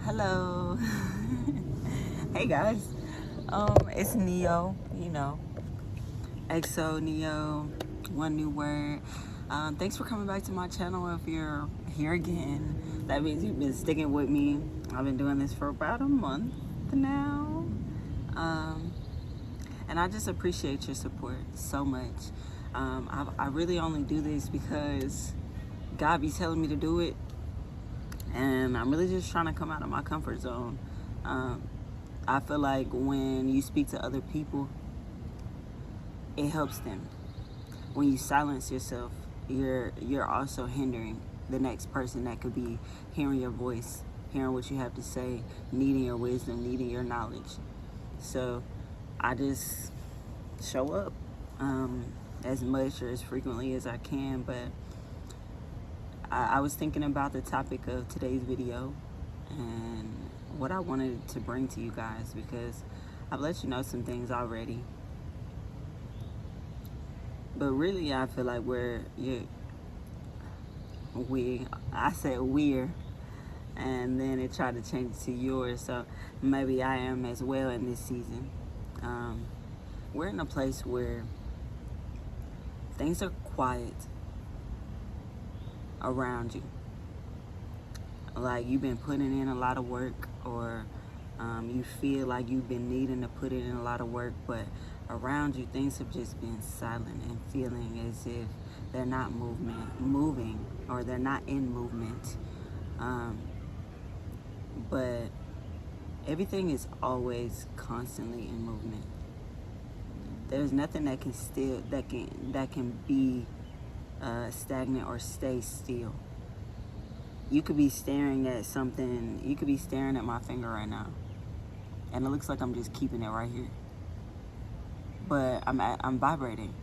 Hello. Hey guys. It's Neo, XO Neo, one new word. Thanks for coming back to my channel. If you're here again, that means you've been sticking with me. I've been doing this for about a month now. And I just appreciate your support so much. I really only do this because God be telling me to do it, and I'm really just trying to come out of my comfort zone. I feel like when you speak to other people, it helps them. When you silence yourself, you're also hindering the next person that could be hearing your voice, hearing what you have to say, needing your wisdom, needing your knowledge. So I just show up as much or as frequently as I can. But I was thinking about the topic of today's video and what I wanted to bring to you guys, because I've let you know some things already. But really, I feel like I said we're, and then it tried to change it to yours. So maybe I am as well in this season. We're in a place where things are quiet around you. Like you've been putting in a lot of work, or you feel like you've been needing to put in a lot of work, but around you things have just been silent and feeling as if they're not moving, or they're not in movement. But everything is always constantly in movement. There's nothing that can be stagnant or stay still. You could be staring at something. You could be staring at my finger right now, and it looks like I'm just keeping it right here. But I'm vibrating.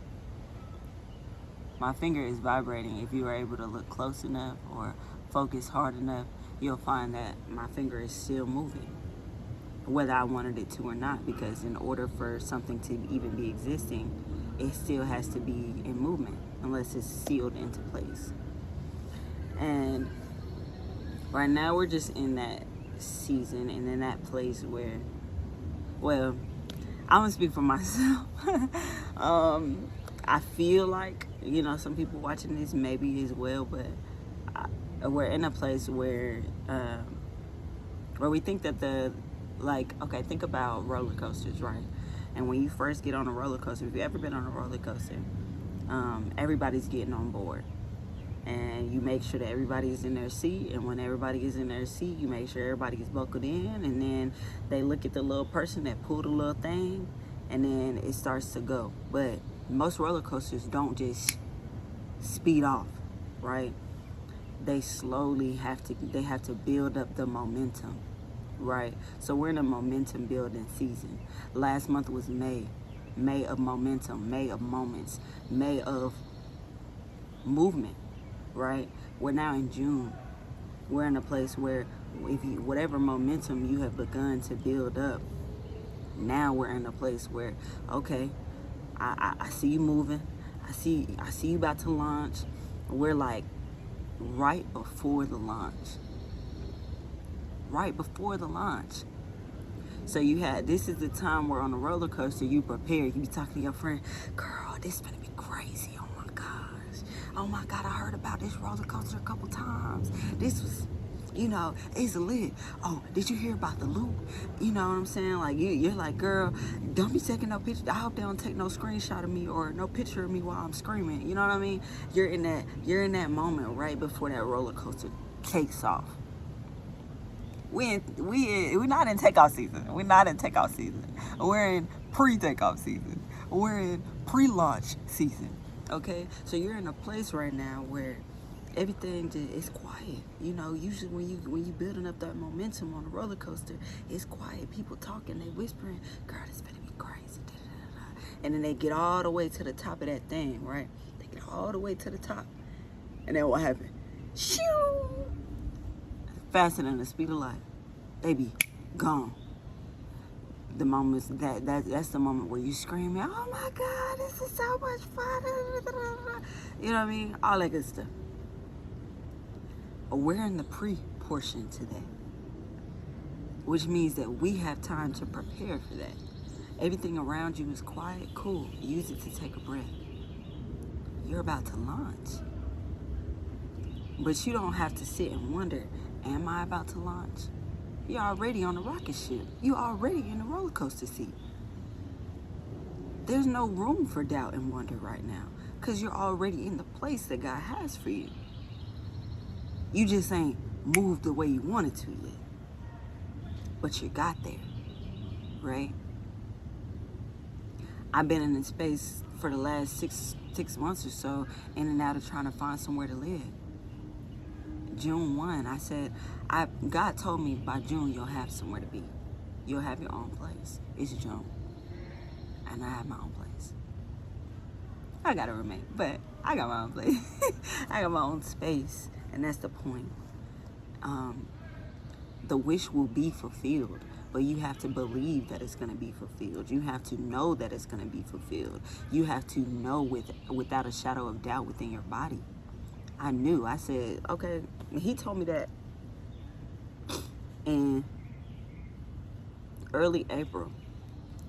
My finger is vibrating. If you are able to look close enough or focus hard enough, you'll find that my finger is still moving, whether I wanted it to or not, because in order for something to even be existing, it still has to be in movement unless it's sealed into place. And right now we're just in that season and in that place where, well, I'm gonna speak for myself. I feel like, some people watching this maybe as well, but we're in a place where we think that okay, think about roller coasters, right? And when you first get on a roller coaster, if you've ever been on a roller coaster, everybody's getting on board. And you make sure that everybody's in their seat, and when everybody is in their seat, you make sure everybody is buckled in, and then they look at the little person that pulled a little thing, and then it starts to go. But most roller coasters don't just speed off, right? They slowly have to build up the momentum, right? So we're in a momentum building season. Last month was May of momentum, May of moments, May of movement, right? We're now in June. We're in a place where whatever momentum you have begun to build up, now we're in a place where, okay, I see you moving. I see you about to launch. We're like right before the launch. Right before the launch. So this is the time where on a roller coaster you prepare. You be talking to your friend, girl, this is gonna be crazy. Oh my God, I heard about this roller coaster a couple times. This was, it's lit. Oh, did you hear about the loop? You know what I'm saying? Like you're like, girl, don't be taking no picture. I hope they don't take no screenshot of me or no picture of me while I'm screaming. You know what I mean? You're in that moment right before that roller coaster takes off. We're not in takeoff season. We're not in takeoff season. We're in pre-takeoff season. We're in pre-launch season. Okay, so you're in a place right now where everything is quiet. Usually when you building up that momentum on a roller coaster, it's quiet. People talking, they whispering, girl, it's gonna be crazy. And then they get all the way to the top of that thing, right? They get all the way to the top, and then what happened? Shoo! Faster than the speed of light. They be gone. The moments that's the moment where you scream, oh my God, this is so much fun. You know what I mean? All that good stuff. We're in the pre-portion today. which means that we have time to prepare for that. Everything around you is quiet, cool. Use it to take a breath. You're about to launch. But you don't have to sit and wonder, am I about to launch? You're already on the rocket ship. You're already in the roller coaster seat. There's no room for doubt and wonder right now because you're already in the place that God has for you. You just ain't moved the way you wanted to yet. But you got there, right? I've been in this space for the last six months or so, in and out of trying to find somewhere to live. June 1, I said, God told me by June you'll have somewhere to be. You'll have your own place. It's June. And I have my own place. I got a roommate, but I got my own place. I got my own space. And that's the point. The wish will be fulfilled, but you have to believe that it's going to be fulfilled. You have to know that it's going to be fulfilled. You have to know without a shadow of doubt within your body. I knew. I said, okay, he told me that in early April.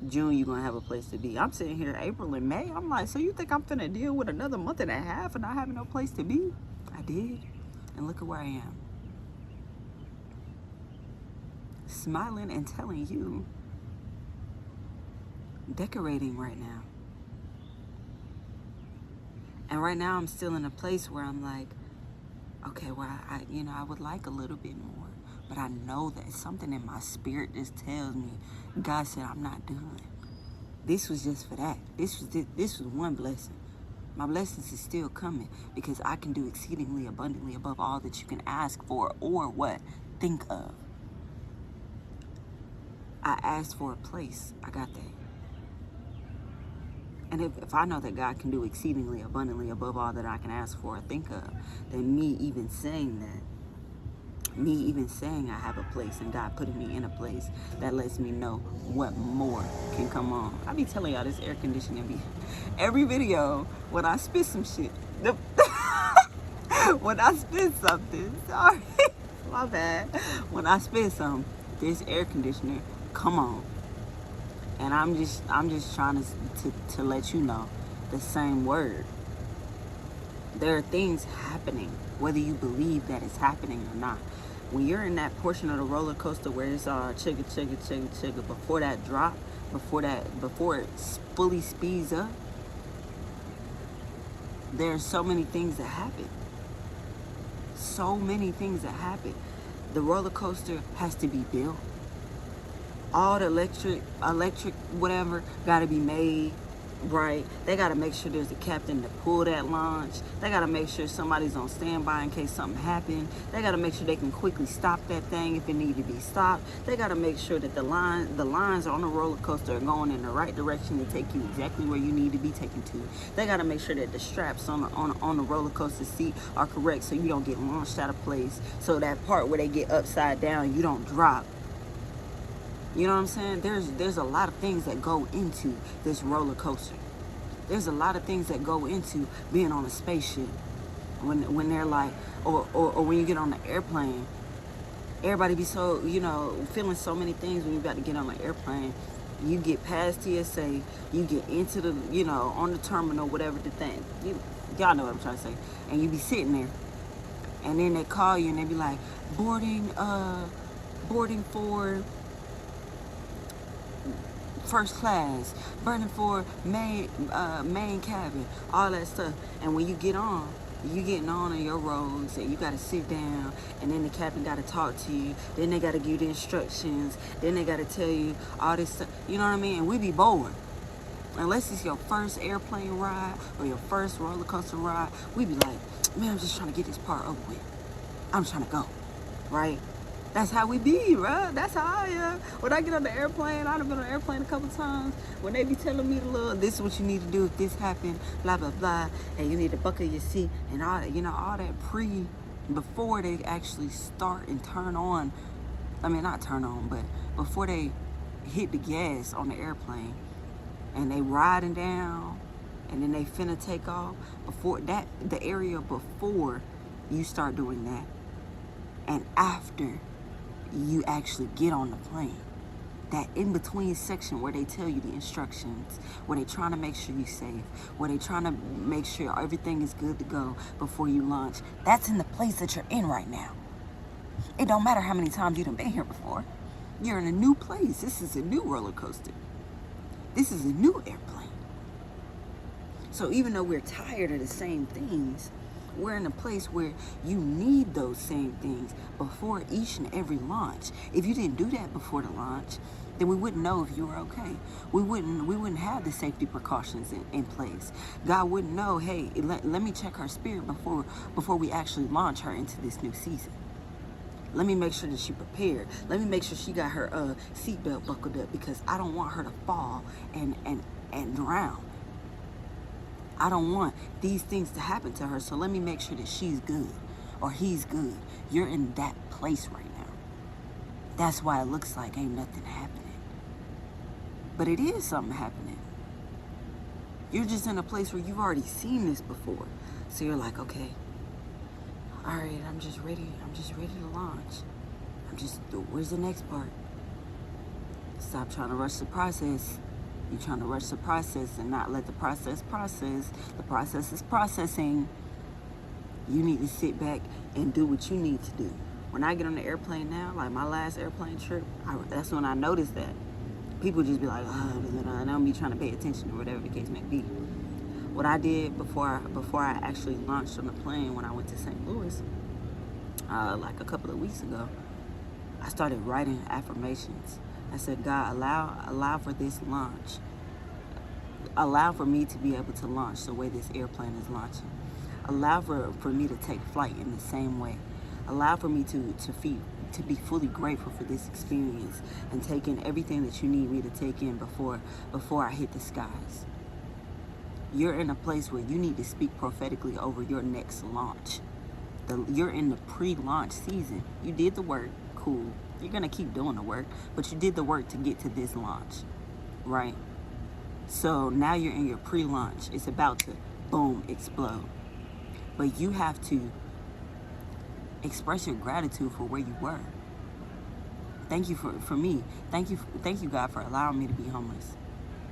June, you're going to have a place to be. I'm sitting here April and May. I'm like, so you think I'm finna deal with another month and a half and not having no place to be? I did. And look at where I am. Smiling and telling you, decorating right now. And right now I'm still in a place where I'm like, okay, well, I would like a little bit more. But I know that something in my spirit just tells me, God said, I'm not done. This was just for that. This was one blessing. My blessings is still coming because I can do exceedingly abundantly above all that you can ask for or what? Think of. I asked for a place. I got that. And if I know that God can do exceedingly abundantly above all that I can ask for or think of, then me even saying I have a place and God putting me in a place, that lets me know what more can come on. I be telling y'all this air conditioning be every video when I spit some shit. When I spit something, sorry, my bad. When I spit something, this air conditioner come on. And I'm just trying to let you know the same word. There are things happening, whether you believe that it's happening or not. When you're in that portion of the roller coaster where it's all chugga, chugga, chugga, chugga, before that drop, before it fully speeds up, there's so many things that happen. So many things that happen. The roller coaster has to be built. All the electric, whatever, got to be made, right? They got to make sure there's a captain to pull that launch. They got to make sure somebody's on standby in case something happened. They got to make sure they can quickly stop that thing if it need to be stopped. They got to make sure that the lines on the roller coaster are going in the right direction to take you exactly where you need to be taken to. They got to make sure that the straps on the roller coaster seat are correct so you don't get launched out of place. So that part where they get upside down, you don't drop. You know what I'm saying? There's a lot of things that go into this roller coaster. There's a lot of things that go into being on a spaceship. When they're like, or when you get on the airplane, everybody be so, feeling so many things when you about to get on the airplane. You get past TSA, you get into the, on the terminal, whatever the thing. Y'all know what I'm trying to say. And you be sitting there, and then they call you and they be like, boarding for first class, burning for main cabin, all that stuff. And when you get on, you getting on in your rows and you got to sit down, and then the captain got to talk to you, then they got to give you the instructions, then they got to tell you all this stuff, you know what I mean? And we be bored. Unless it's your first airplane ride or your first roller coaster ride, we be like, man, I'm just trying to get this part over with. I'm trying to go, right? That's how we be, bro. That's how I am. When I get on the airplane, I've been on the airplane a couple times. When they be telling me this is what you need to do if this happened, blah, blah, blah, and you need to buckle your seat and all that, all that before they actually start and turn on. I mean, not turn on, but before they hit the gas on the airplane and they riding down and then they finna take off, before that, the area before you start doing that and after you actually get on the plane. That in-between section where they tell you the instructions, where they trying to make sure you're safe, where they trying to make sure everything is good to go before you launch, that's in the place that you're in right now. It don't matter how many times you've been here before. You're in a new place. This is a new roller coaster. This is a new airplane. So even though we're tired of the same things, we're in a place where you need those same things before each and every launch. If you didn't do that before the launch, then we wouldn't know if you were okay. We wouldn't have the safety precautions in place. God wouldn't know, hey, let me check her spirit before we actually launch her into this new season. Let me make sure that she's prepared. Let me make sure she got her seatbelt buckled up, because I don't want her to fall and drown. I don't want these things to happen to her, so let me make sure that she's good or he's good. You're in that place right now. That's why it looks like ain't nothing happening. But it is something happening. You're just in a place where you've already seen this before. So you're like, okay, all right, I'm just ready to launch. Where's the next part? Stop trying to rush the process. You're trying to rush the process and not let the process process. The process is processing. You need to sit back and do what you need to do. When I get on the airplane now, like my last airplane trip, that's when I noticed that. People just be like, I don't be trying to pay attention or whatever the case may be. What I did before I actually launched on the plane when I went to St. Louis, like a couple of weeks ago, I started writing affirmations. I said, God, allow for this launch. Allow for me to be able to launch the way this airplane is launching. Allow for me to take flight in the same way. Allow for me to be fully grateful for this experience and take in everything that you need me to take in before I hit the skies. You're in a place where you need to speak prophetically over your next launch. You're in the pre-launch season. You did the work, cool. You're going to keep doing the work, but you did the work to get to this launch, right? So now you're in your pre-launch. It's about to, boom, explode. But you have to express your gratitude for where you were. Thank you for me. Thank you, God, for allowing me to be homeless.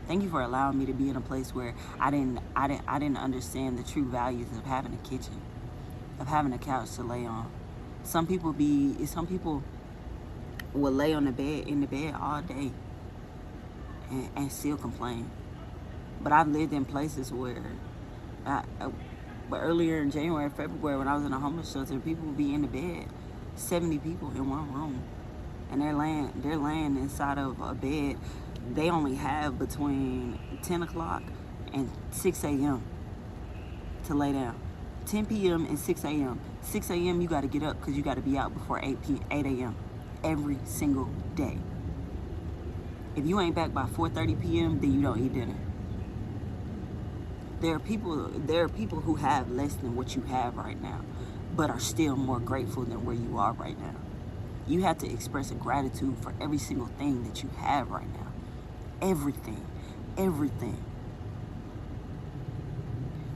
Thank you for allowing me to be in a place where I didn't understand the true values of having a kitchen, of having a couch to lay on. Some people will lay in the bed all day and still complain. But I've lived in places where, but earlier in January, February, when I was in a homeless shelter, people would be in the bed, 70 people in one room, and they're laying inside of a bed. They only have between 10 o'clock and 6 a.m. to lay down. 10 p.m. and 6 a.m. 6 a.m. you got to get up because you got to be out before 8 a.m. every single day. If you ain't back by 4:30 p.m., then you don't eat dinner. There are people who have less than what you have right now, but are still more grateful than where you are right now. You have to express a gratitude for every single thing that you have right now. Everything.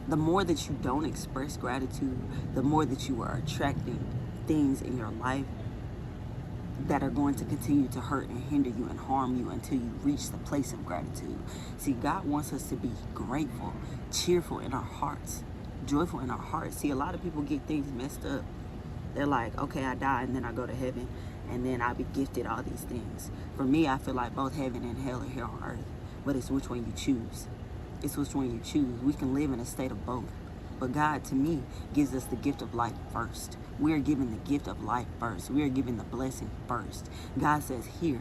The more that you don't express gratitude, the more that you are attracting things in your life that are going to continue to hurt and hinder you and harm you until you reach the place of gratitude. See, God wants us to be grateful, cheerful in our hearts, joyful in our hearts. See, a lot of people get things messed up. They're like, okay, I die and then I go to heaven and then I'll be gifted all these things. For me, I feel like both heaven and hell are here on earth, but it's which one you choose. It's which one you choose. We can live in a state of both. But God, to me, gives us the gift of life first. We are given the gift of life first. We are given the blessing first. God says, here,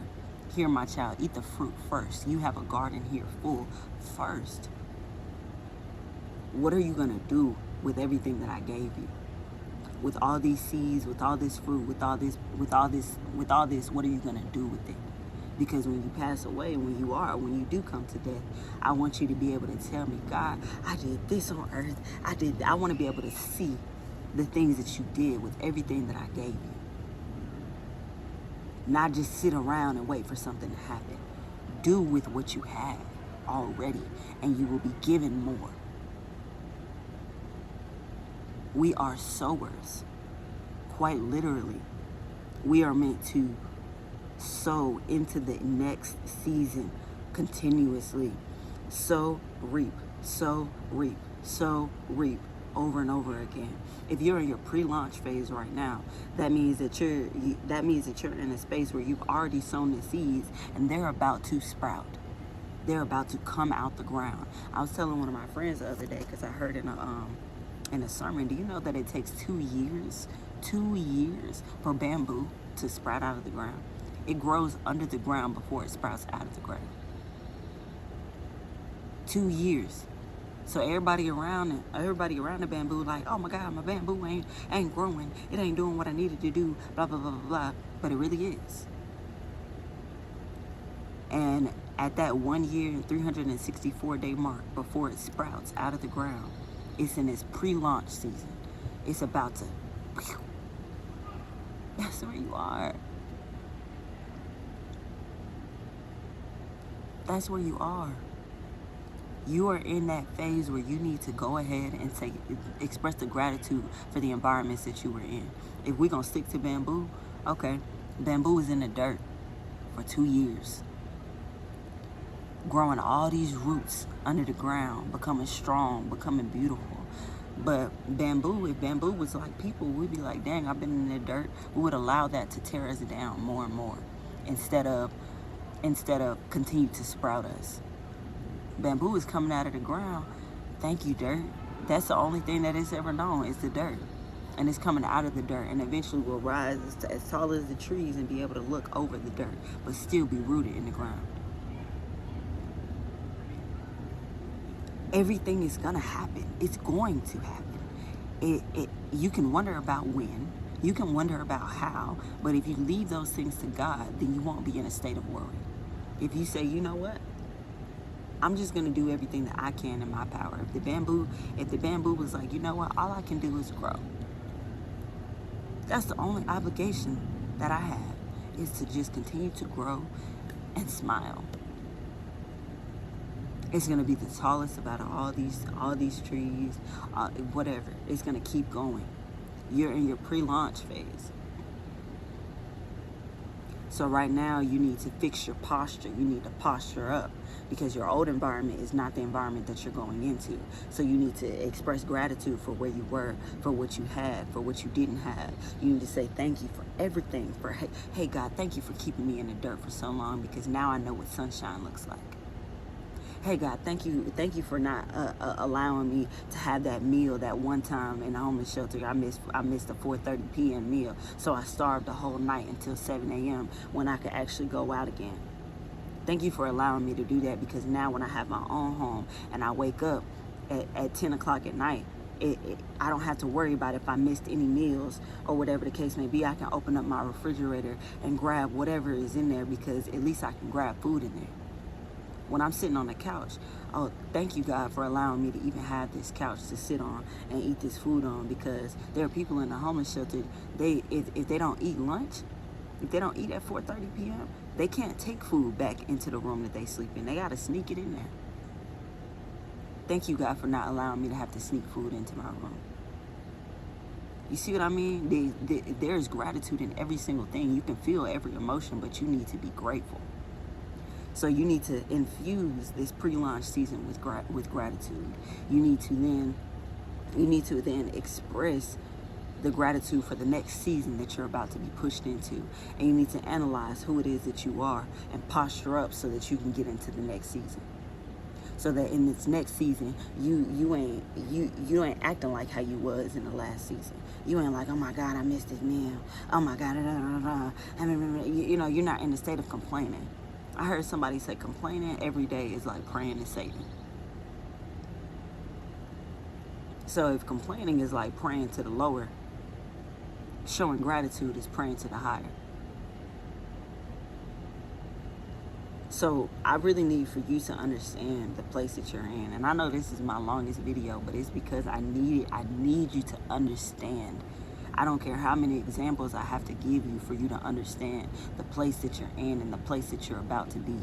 my child, eat the fruit first. You have a garden here full first. What are you going to do with everything that I gave you? With all these seeds, with all this fruit, with all this, what are you going to do with it? Because when you pass away, when you do come to death, I want you to be able to tell me, God, I did this on earth. I want to be able to see the things that you did with everything that I gave you. Not just sit around and wait for something to happen. Do with what you have already, and you will be given more. We are sowers. Quite literally. We are meant to sow into the next season continuously. Sow, reap, sow, reap, sow, reap, over and over again. If you're in your pre-launch phase right now, that means that you're in a space where you've already sown the seeds and they're about to sprout. They're about to come out the ground. I was telling one of my friends the other day, because I heard in a sermon, do you know that it takes 2 years for bamboo to sprout out of the ground? It grows under the ground before it sprouts out of the ground. 2 years. So everybody around the bamboo like, oh my God, my bamboo ain't growing. It ain't doing what I needed to do, blah, blah, blah, blah, blah. But it really is. And at that 1 year and 364 day mark before it sprouts out of the ground, it's in its pre-launch season. It's about to, that's where you are. That's where you are. You are in that phase where you need to go ahead and express the gratitude for the environments that you were in. If we're going to stick to bamboo, okay, bamboo is in the dirt for 2 years, growing all these roots under the ground, becoming strong, becoming beautiful. But bamboo, if bamboo was like people, we'd be like, dang, I've been in the dirt. We would allow that to tear us down more and more instead of continue to sprout us. Bamboo is coming out of the ground. Thank you, dirt. That's the only thing that it's ever known is the dirt. And it's coming out of the dirt and eventually will rise as tall as the trees and be able to look over the dirt, but still be rooted in the ground. Everything is gonna happen. It's going to happen. You can wonder about when, you can wonder about how, but if you leave those things to God, then you won't be in a state of worry. If you say, you know what? I'm just gonna do everything that I can in my power. If the bamboo was like, you know what, all I can do is grow. That's the only obligation that I have, is to just continue to grow and smile. It's gonna be the tallest out of all these trees, whatever. It's gonna keep going. You're in your pre-launch phase. So right now you need to fix your posture. You need to posture up, because your old environment is not the environment that you're going into. So you need to express gratitude for where you were, for what you had, for what you didn't have. You need to say thank you for everything. For hey God, thank you for keeping me in the dirt for so long, because now I know what sunshine looks like. Hey God, thank you for not allowing me to have that meal that one time in the homeless shelter. I missed a 4:30 p.m. meal, so I starved the whole night until 7 a.m. when I could actually go out again. Thank you for allowing me to do that, because now when I have my own home and I wake up at 10 o'clock at night, I don't have to worry about if I missed any meals or whatever the case may be. I can open up my refrigerator and grab whatever is in there, because at least I can grab food in there. When I'm sitting on the couch, oh, thank you, God, for allowing me to even have this couch to sit on and eat this food on, because there are people in the homeless shelter, if they don't eat lunch, if they don't eat at 4:30 p.m., they can't take food back into the room that they sleep in. They got to sneak it in there. Thank you, God, for not allowing me to have to sneak food into my room. You see what I mean? There's gratitude in every single thing. You can feel every emotion, but you need to be grateful. So you need to infuse this pre-launch season with gratitude. You need to then express the gratitude for the next season that you're about to be pushed into. And you need to analyze who it is that you are and posture up so that you can get into the next season. So that in this next season, you ain't acting like how you was in the last season. You ain't like, oh my God, I missed this meal. Oh my God, you're not in the state of complaining. I heard somebody say complaining every day is like praying to Satan. So if complaining is like praying to the lower, showing gratitude is praying to the higher. So I really need for you to understand the place that you're in. And I know this is my longest video, but it's because I need you to understand. I don't care how many examples I have to give you for you to understand the place that you're in and the place that you're about to be.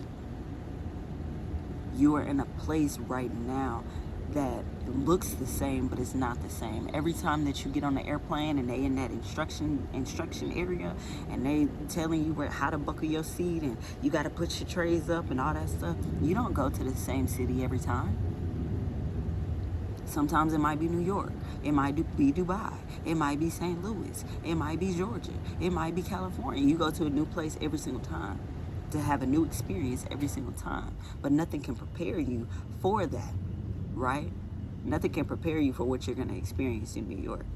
You are in a place right now that looks the same, but it's not the same. Every time that you get on the airplane and they in that instruction area and they telling you how to buckle your seat and you got to put your trays up and all that stuff, you don't go to the same city every time. Sometimes it might be New York. It might be Dubai. It might be St. Louis. It might be Georgia. It might be California. You go to a new place every single time to have a new experience every single time. But nothing can prepare you for that, right? Nothing can prepare you for what you're going to experience in New York.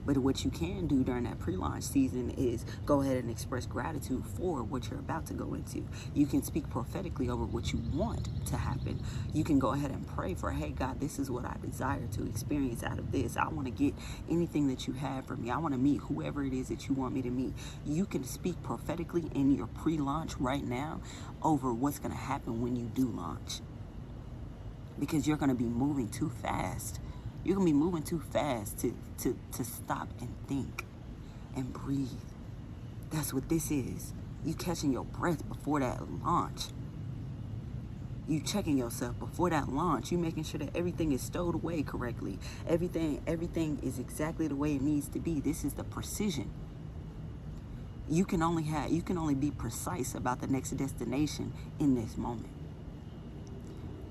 But what you can do during that pre-launch season is go ahead and express gratitude for what you're about to go into. You can speak prophetically over what you want to happen. You can go ahead and pray for, hey, God, this is what I desire to experience out of this. I want to get anything that you have for me. I want to meet whoever it is that you want me to meet. You can speak prophetically in your pre-launch right now over what's going to happen when you do launch. Because you're going to be moving too fast. You're going to be moving too fast to stop and think and breathe. That's what this is. You catching your breath before that launch. You checking yourself before that launch. You making sure that everything is stowed away correctly. Everything is exactly the way it needs to be. This is the precision. You can only be precise about the next destination in this moment.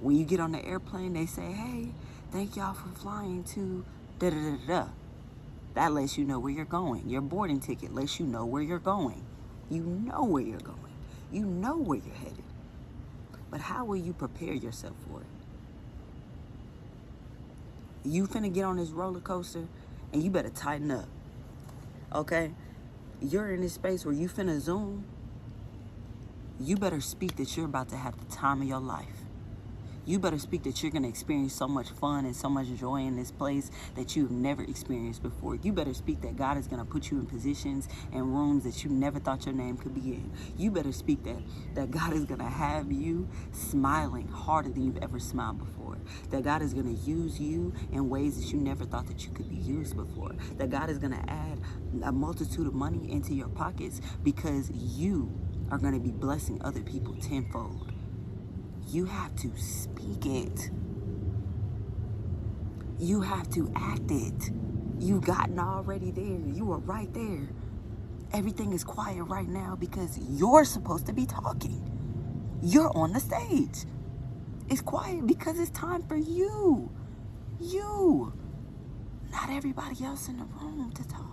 When you get on the airplane, they say, hey, thank y'all for flying to da-da-da-da. That lets you know where you're going. Your boarding ticket lets you know where you're going. You know where you're going. You know where you're headed. But how will you prepare yourself for it? You finna get on this roller coaster and you better tighten up. Okay? You're in this space where you finna zoom. You better speak that you're about to have the time of your life. You better speak that you're going to experience so much fun and so much joy in this place that you've never experienced before. You better speak that God is going to put you in positions and rooms that you never thought your name could be in. You better speak that God is going to have you smiling harder than you've ever smiled before. That God is going to use you in ways that you never thought that you could be used before. That God is going to add a multitude of money into your pockets because you are going to be blessing other people tenfold. You have to speak it. You have to act it. You've gotten already there. You are right there. Everything is quiet right now because you're supposed to be talking. You're on the stage. It's quiet because it's time for you. You. Not everybody else in the room to talk.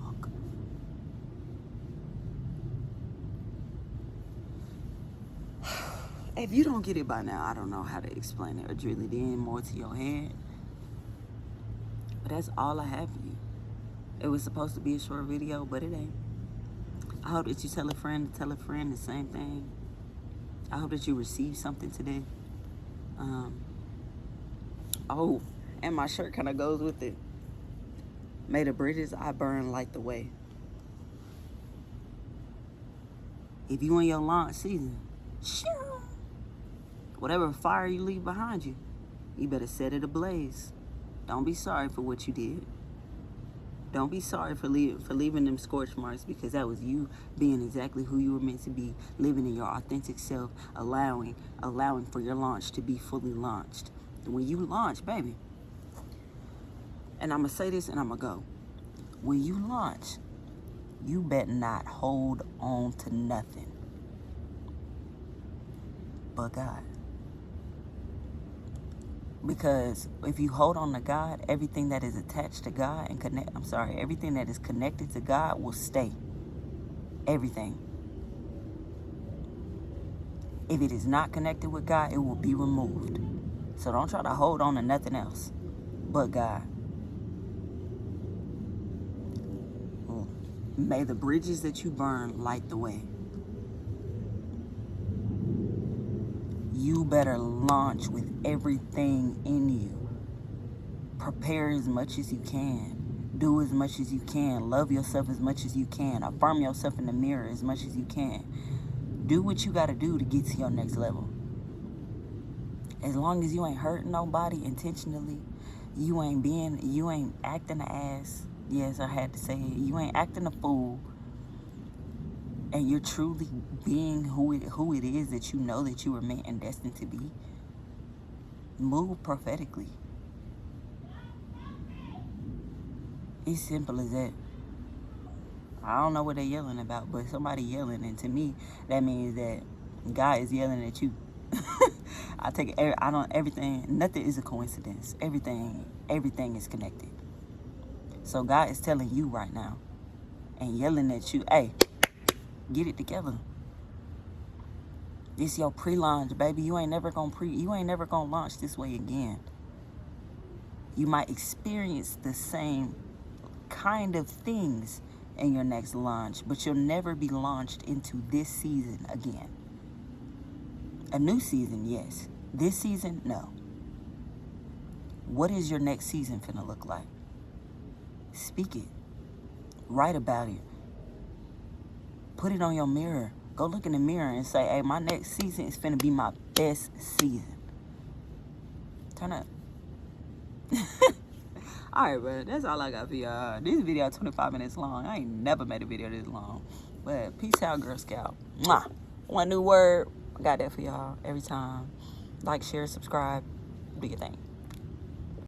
If you don't get it by now, I don't know how to explain it or drill it in more to your head. But that's all I have for you. It was supposed to be a short video, but it ain't. I hope that you tell a friend the same thing. I hope that you receive something today. Oh, and my shirt kind of goes with it. May the bridges I burn light the way. If you in your launch season, whatever fire you leave behind you, you better set it ablaze. Don't be sorry for what you did. Don't be sorry for leaving them scorch marks, because that was you being exactly who you were meant to be, living in your authentic self, allowing for your launch to be fully launched. And when you launch, baby, and I'm going to say this and I'm going to go. When you launch, you better not hold on to nothing but God. Because if you hold on to God, everything that is attached to God and everything that is connected to God will stay. Everything. If it is not connected with God, it will be removed. So don't try to hold on to nothing else but God. May the bridges that you burn light the way. You better launch with everything in you. Prepare as much as you can. Do as much as you can. Love yourself as much as you can. Affirm yourself in the mirror as much as you can. Do what you got to do to get to your next level. As long as you ain't hurting nobody intentionally, you ain't acting an ass. Yes, I had to say it. You ain't acting a fool. And you're truly being who it is that you know that you were meant and destined to be. Move prophetically. It's simple as that. I don't know what they're yelling about, but somebody yelling, and to me, that means that God is yelling at you. I take it. I don't. Everything. Nothing is a coincidence. Everything is connected. So God is telling you right now, and yelling at you, hey, get it together. This your pre-launch, baby. You ain't never gonna launch this way again. You might experience the same kind of things in your next launch, but you'll never be launched into this season again. A new season, yes. This season, no. What is your next season finna look like? Speak it. Write about it. Put it on your mirror. Go look in the mirror and say, hey, my next season is finna be my best season. Turn up. Alright, bro. That's all I got for y'all. This video 25 minutes long. I ain't never made a video this long. But peace out, Girl Scout. Mwah. One new word. I got that for y'all every time. Like, share, subscribe. Do your thing.